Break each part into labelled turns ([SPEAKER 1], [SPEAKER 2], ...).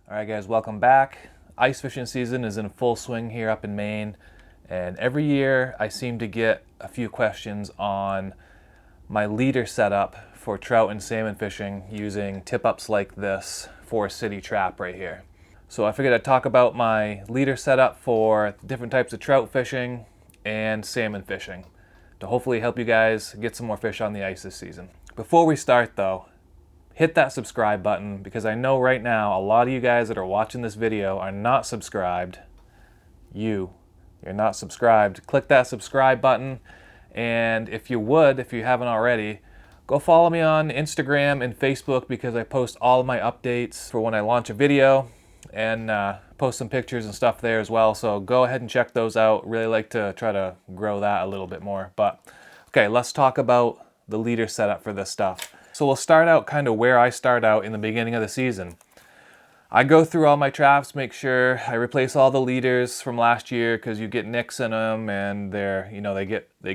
[SPEAKER 1] Alright guys, welcome back. Ice fishing season is in full swing here up in Maine, and every year I seem to get a few questions on my leader setup for trout and salmon fishing using tip-ups like this for city trap right here. So I figured I'd talk about my leader setup for different types of trout fishing and salmon fishing to hopefully help you guys get some more fish on the ice this season. Before we start though, hit that subscribe button because I know right now a lot of you guys that are watching this video are not subscribed. You're not subscribed. Click that subscribe button, and if you haven't already, go follow me on Instagram and Facebook because I post all of my updates for when I launch a video and post some pictures and stuff there as well. So go ahead and check those out. Really like to try to grow that a little bit more. But okay, let's talk about the leader setup for this stuff. So we'll start out kind of where I start out in the beginning of the season. I go through all my traps, make sure I replace all the leaders from last year because you get nicks in them and they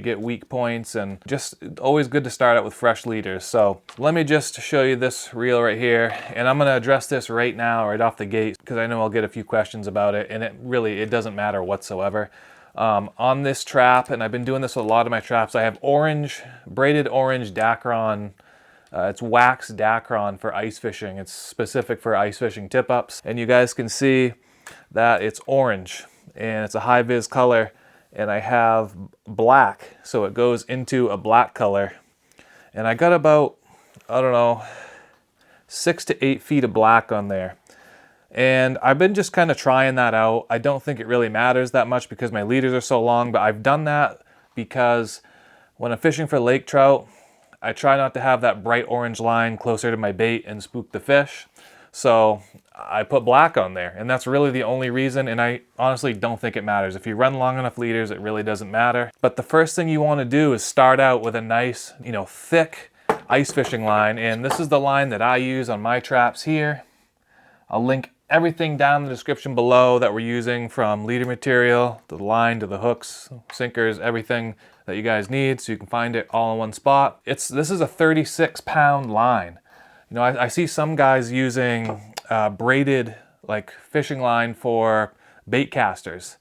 [SPEAKER 1] get weak points, and just always good to start out with fresh leaders. So let me just show you this reel right here, and I'm going to address this right now, right off the gate, because I know I'll get a few questions about it, and it doesn't matter whatsoever. On this trap, and I've been doing this with a lot of my traps, I have braided orange Dacron. It's wax Dacron for ice fishing. It's specific for ice fishing tip-ups. And you guys can see that it's orange and it's a high vis color. And I have black, so it goes into a black color. And I got about, I don't know, 6 to 8 feet of black on there. And I've been just kind of trying that out. I don't think it really matters that much because my leaders are so long, but I've done that because when I'm fishing for lake trout, I try not to have that bright orange line closer to my bait and spook the fish. So I put black on there, and that's really the only reason, and I honestly don't think it matters. If you run long enough leaders, it really doesn't matter. But the first thing you want to do is start out with a nice, thick ice fishing line, and this is the line that I use on my traps here. I'll link everything down in the description below that we're using, from leader material to the line to the hooks, sinkers, everything that you guys need, so you can find it all in one spot. This is a 36-pound line. I see some guys using braided fishing line for bait casters.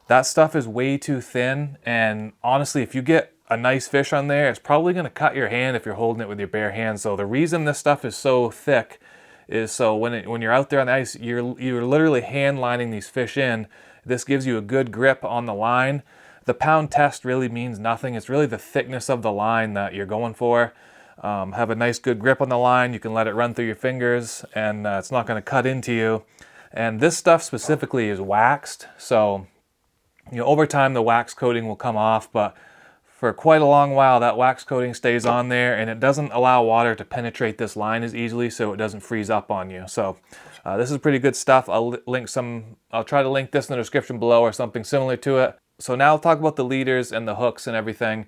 [SPEAKER 1] That stuff is way too thin, and honestly, if you get a nice fish on there, it's probably going to cut your hand if you're holding it with your bare hands. So the reason this stuff is so thick is so when you're out there on the ice, you're literally hand lining these fish in. This gives you a good grip on the line. The pound test really means nothing. It's really the thickness of the line that you're going for. Have a nice good grip on the line. You can let it run through your fingers, and it's not going to cut into you. And this stuff specifically is waxed, so over time the wax coating will come off, but for quite a long while that wax coating stays on there, and it doesn't allow water to penetrate this line as easily, so it doesn't freeze up on you. So this is pretty good stuff. I'll try to link this in the description below or something similar to it. So now I'll talk about the leaders and the hooks and everything.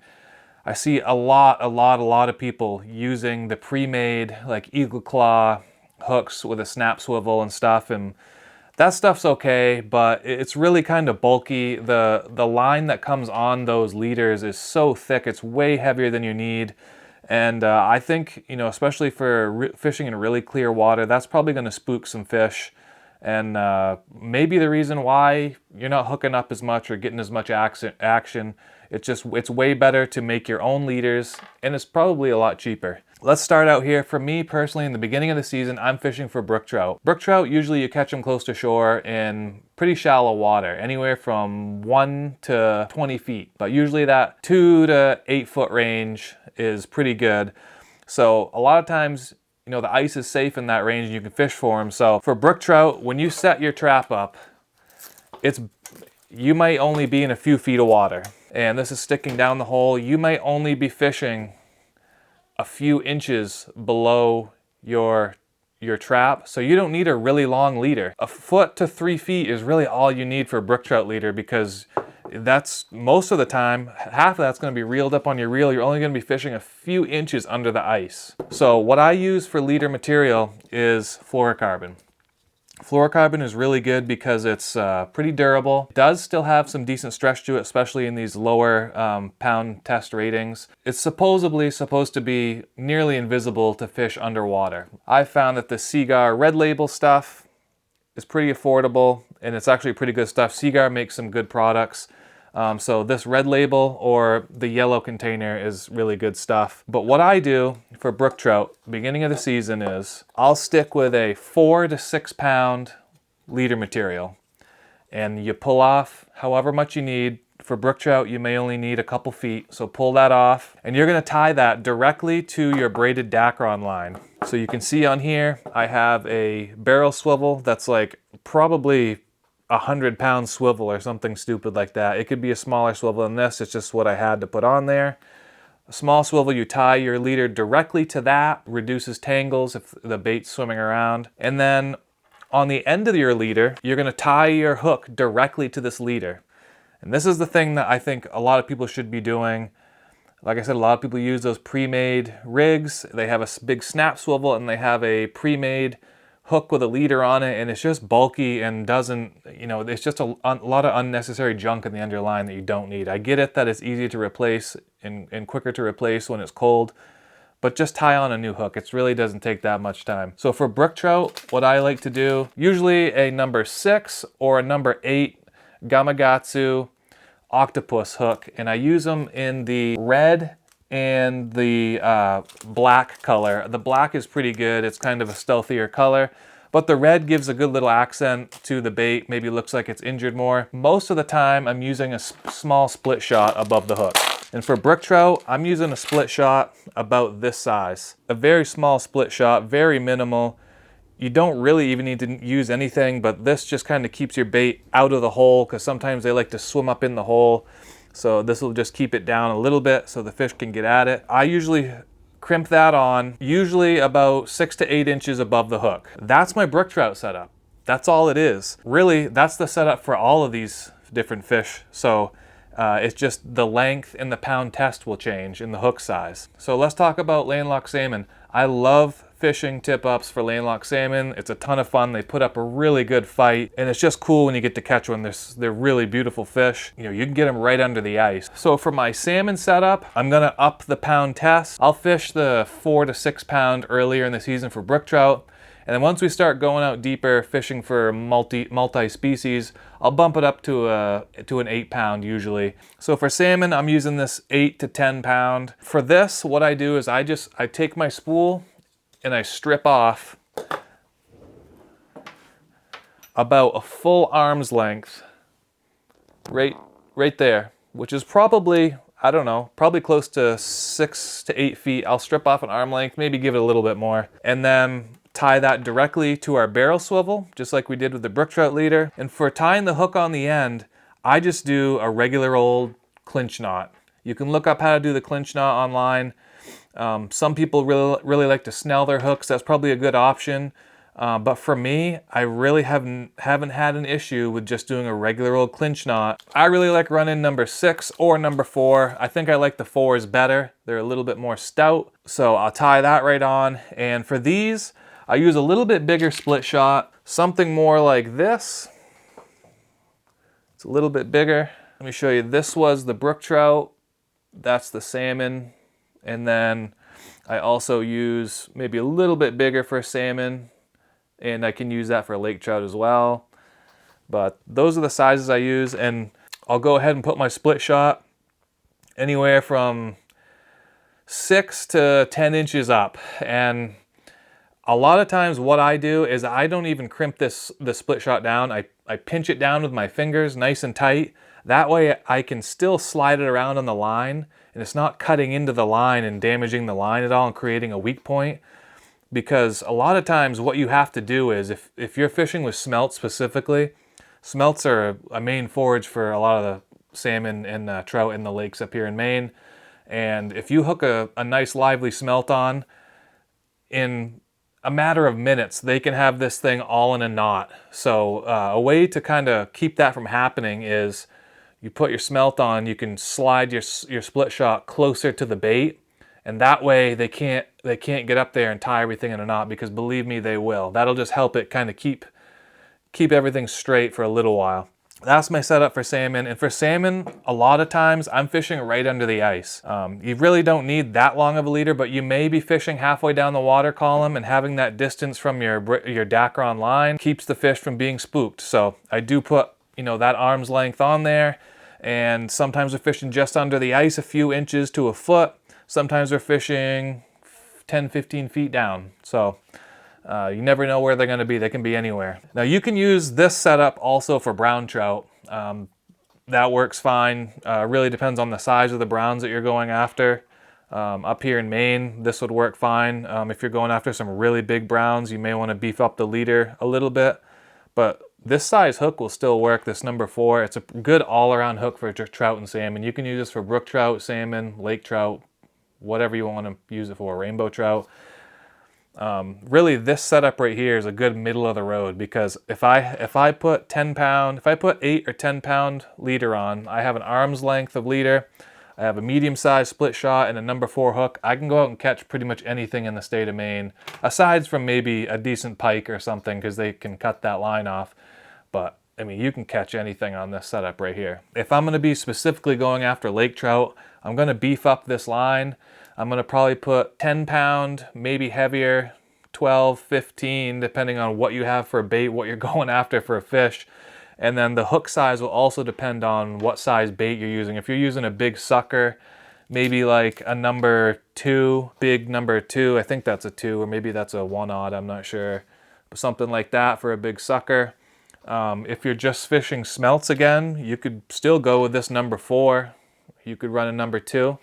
[SPEAKER 1] I see a lot of people using the pre-made eagle claw hooks with a snap swivel and stuff, and that stuff's okay, but it's really kind of bulky. The line that comes on those leaders is so thick, it's way heavier than you need. And I think, especially for fishing in really clear water, that's probably going to spook some fish. And maybe the reason why you're not hooking up as much or getting as much action, it's way better to make your own leaders, and it's probably a lot cheaper. Let's start out here. For me personally, in the beginning of the season, I'm fishing for brook trout. Brook trout, usually you catch them close to shore in pretty shallow water, anywhere from 1 to 20 feet. But usually that 2 to 8 foot range is pretty good. So a lot of times, the ice is safe in that range and you can fish for them. So for brook trout, when you set your trap up, you might only be in a few feet of water. And this is sticking down the hole. You might only be fishing a few inches below your trap. So you don't need a really long leader. A foot to 3 feet is really all you need for a brook trout leader, because that's most of the time, half of that's going to be reeled up on your reel. You're only going to be fishing a few inches under the ice. So what I use for leader material is fluorocarbon. Fluorocarbon is really good because it's pretty durable. It does still have some decent stretch to it, especially in these lower pound test ratings. It's supposedly supposed to be nearly invisible to fish underwater. I've found that the Seagar Red Label stuff is pretty affordable, and it's actually pretty good stuff. Seaguar makes some good products. So this red label or the yellow container is really good stuff. But what I do for brook trout, beginning of the season, is I'll stick with a 4 to 6 pound leader material. And you pull off however much you need. For brook trout, you may only need a couple feet, so pull that off. And you're gonna tie that directly to your braided Dacron line. So you can see on here, I have a barrel swivel that's like probably 100-pound swivel or something stupid like that. It could be a smaller swivel than this, it's just what I had to put on there. A small swivel, you tie your leader directly to that, reduces tangles if the bait's swimming around. And then on the end of your leader, you're gonna tie your hook directly to this leader. And this is the thing that I think a lot of people should be doing. Like I said, a lot of people use those pre-made rigs. They have a big snap swivel and they have a pre-made hook with a leader on it, and it's just bulky and doesn't, you know, it's just a lot of unnecessary junk in the underline that you don't need. I get it that it's easy to replace and quicker to replace when it's cold, but just tie on a new hook. It really doesn't take that much time. So for brook trout, what I like to do, usually a number 6 or a number 8 Gamakatsu octopus hook, and I use them in the red and the black color. The black is pretty good. It's kind of a stealthier color, but the red gives a good little accent to the bait. Maybe looks like it's injured more. Most of the time, I'm using a small split shot above the hook. And for brook trout, I'm using a split shot about this size. A very small split shot, very minimal. You don't really even need to use anything, but this just kind of keeps your bait out of the hole, because sometimes they like to swim up in the hole. So this will just keep it down a little bit so the fish can get at it. I usually crimp that on, usually about 6 to 8 inches above the hook. That's my brook trout setup. That's all it is. Really, that's the setup for all of these different fish. So it's just the length and the pound test will change in the hook size. So let's talk about landlocked salmon. I love fishing tip-ups for landlocked salmon. It's a ton of fun. They put up a really good fight, and it's just cool when you get to catch one. They're really beautiful fish. You know, you can get them right under the ice. So for my salmon setup, I'm gonna up the pound test. I'll fish the 4 to 6 pound earlier in the season for brook trout, and then once we start going out deeper, fishing for multi-species, I'll bump it up to an 8 pound usually. So for salmon, I'm using this 8 to 10 pound. For this, what I do is I take my spool and I strip off about a full arm's length right there, which is probably, I don't know, probably close to 6 to 8 feet. I'll strip off an arm length, maybe give it a little bit more, and then tie that directly to our barrel swivel, just like we did with the brook trout leader. And for tying the hook on the end, I just do a regular old clinch knot. You can look up how to do the clinch knot online. Some people really like to snell their hooks. That's probably a good option. But for me, I really haven't had an issue with just doing a regular old clinch knot. I really like running number 6 or number 4. I think I like the 4s better. They're a little bit more stout. So I'll tie that right on. And for these, I use a little bit bigger split shot, something more like this. It's a little bit bigger. Let me show you. This was the brook trout. That's the salmon. And then I also use maybe a little bit bigger for salmon, and I can use that for lake trout as well. But those are the sizes I use, and I'll go ahead and put my split shot anywhere from 6 to 10 inches up. And a lot of times what I do is I don't even crimp the split shot down. I pinch it down with my fingers nice and tight. That way I can still slide it around on the line, and it's not cutting into the line and damaging the line at all and creating a weak point. Because a lot of times what you have to do is, if you're fishing with smelts specifically, smelts are a main forage for a lot of the salmon and trout in the lakes up here in Maine. And if you hook a nice lively smelt on, in a matter of minutes, they can have this thing all in a knot. So a way to kind of keep that from happening is you put your smelt on, you can slide your split shot closer to the bait, and that way they can't get up there and tie everything in a knot, because believe me, they will. That'll just help it kind of keep everything straight for a little while. That's my setup for salmon. And for salmon, a lot of times I'm fishing right under the ice. You really don't need that long of a leader, but you may be fishing halfway down the water column, and having that distance from your Dacron line keeps the fish from being spooked. So I do put, you know, that arm's length on there. And sometimes we're fishing just under the ice, a few inches to a foot. Sometimes we're fishing 10, 15 feet down. So you never know where they're going to be. They can be anywhere. Now you can use this setup also for brown trout. That works fine. Really depends on the size of the browns that you're going after. Up here in Maine, this would work fine. If you're going after some really big browns, you may want to beef up the leader a little bit. But this size hook will still work, this number 4. It's a good all-around hook for trout and salmon. You can use this for brook trout, salmon, lake trout, whatever you want to use it for, rainbow trout. Really, this setup right here is a good middle of the road, because if I put 8 or 10 pound leader on, I have an arm's length of leader, I have a medium-sized split shot and a number 4 hook. I can go out and catch pretty much anything in the state of Maine, aside from maybe a decent pike or something, because they can cut that line off. But I mean, you can catch anything on this setup right here. If I'm going to be specifically going after lake trout, I'm going to beef up this line. I'm going to probably put 10 pound, maybe heavier, 12, 15, depending on what you have for a bait, what you're going after for a fish. And then the hook size will also depend on what size bait you're using. If you're using a big sucker, maybe like a number 2, big number 2, I think that's a 2, or maybe that's a 1/0, I'm not sure. But something like that for a big sucker. If you're just fishing smelts again, you could still go with this number 4. You could run a number 2.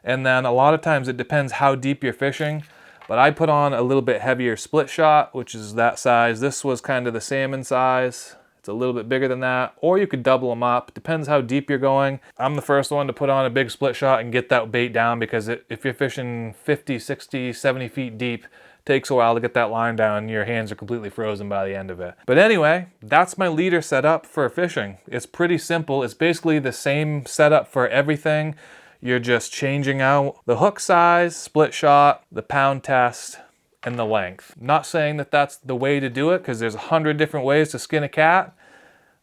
[SPEAKER 1] And then a lot of times it depends how deep you're fishing, but I put on a little bit heavier split shot, which is that size. This was kind of the salmon size. It's a little bit bigger than that, or you could double them up. Depends how deep you're going. I'm the first one to put on a big split shot and get that bait down, because if you're fishing 50, 60, 70 feet deep, it takes a while to get that line down. Your hands are completely frozen by the end of it. But anyway, that's my leader setup for fishing. It's pretty simple. It's basically the same setup for everything. You're just changing out the hook size, split shot, the pound test, and the length. Not saying that that's the way to do it, because there's 100 different ways to skin a cat,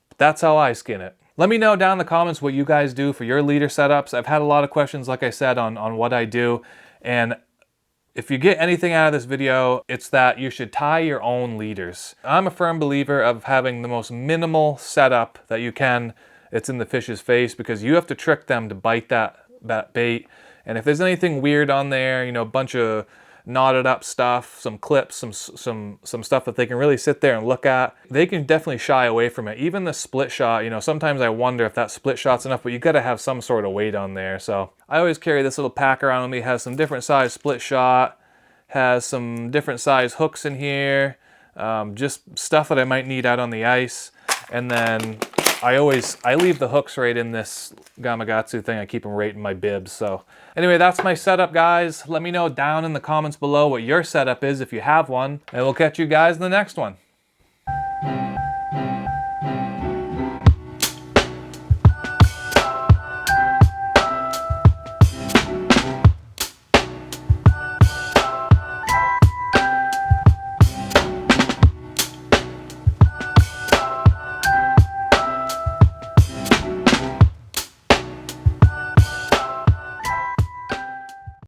[SPEAKER 1] but that's how I skin it. Let me know down in the comments what you guys do for your leader setups. I've had a lot of questions, like I said, on what I do, and if you get anything out of this video, it's that you should tie your own leaders. I'm a firm believer of having the most minimal setup that you can. It's in the fish's face, because you have to trick them to bite that bait. And if there's anything weird on there, you know, a bunch of knotted up stuff, some clips, some stuff that they can really sit there and look at, they can definitely shy away from it. Even the split shot, you know, sometimes I wonder if that split shot's enough, but you got to have some sort of weight on there. So I always carry this little pack around with me. It has some different size split shot, has some different size hooks in here, just stuff that I might need out on the ice. And then I leave the hooks right in this Gamakatsu thing. I keep them right in my bibs. So anyway, that's my setup, guys. Let me know down in the comments below what your setup is if you have one, and we'll catch you guys in the next one.